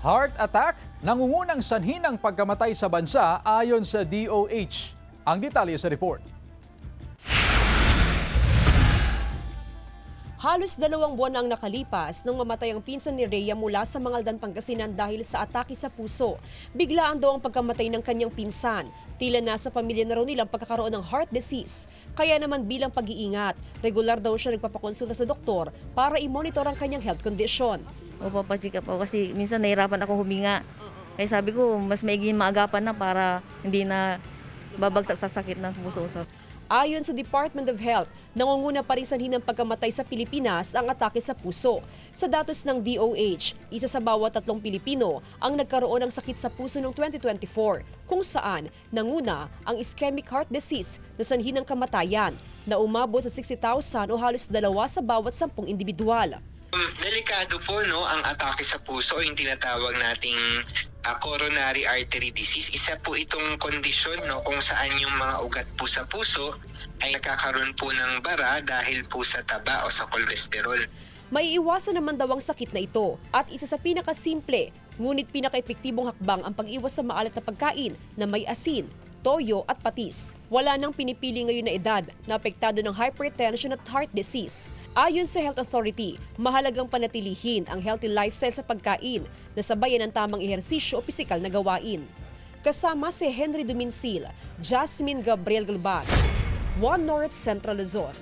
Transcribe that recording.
Heart attack, nangungunang sanhi ng pagkamatay sa bansa ayon sa DOH. Ang detalye sa report. Halos 2 buwan ang nakalipas nang mamatay ang pinsan ni Rhea mula sa Mangaldan, Pangasinan dahil sa atake sa puso. Biglaan daw ang pagkamatay ng kanyang pinsan. Tila nasa pamilya na raw nilang pagkakaroon ng heart disease. Kaya naman bilang pag-iingat, regular daw siya nagpapakonsulta sa doktor para i-monitor ang kanyang health condition. O papacheck up ako kasi minsan nahirapan ako huminga. Kaya sabi ko, mas maiging maagapan na para hindi na babagsak sa sakit ng puso. Ayon sa Department of Health, nangunguna pa rin sanhi ng pagkamatay sa Pilipinas ang atake sa puso. Sa datos ng DOH, isa sa bawat 3 Pilipino ang nagkaroon ng sakit sa puso noong 2024, kung saan nanguna ang ischemic heart disease na sanhi ng kamatayan na umabot sa 60,000 o halos 2 sa bawat 10 individual. Delikado po ang atake sa puso o yung tinatawag nating coronary artery disease. Isa po itong kondisyon kung saan yung mga ugat po sa puso ay nagkakaroon po ng bara dahil po sa taba o sa kolesterol. May iwasan naman daw ang sakit na ito at isa sa pinakasimple, ngunit pinaka-epektibong hakbang ang pag-iwas sa maalat na pagkain na may asin, toyo at patis. Wala nang pinipili ngayon na edad na apektado ng hypertension at heart disease. Ayon sa Health Authority, mahalagang panatilihin ang healthy lifestyle sa pagkain na sabayan ng tamang ehersisyo o pisikal na gawain. Kasama si Henry Duminsil, Jasmine Gabriel Galban, One North Central Luzon.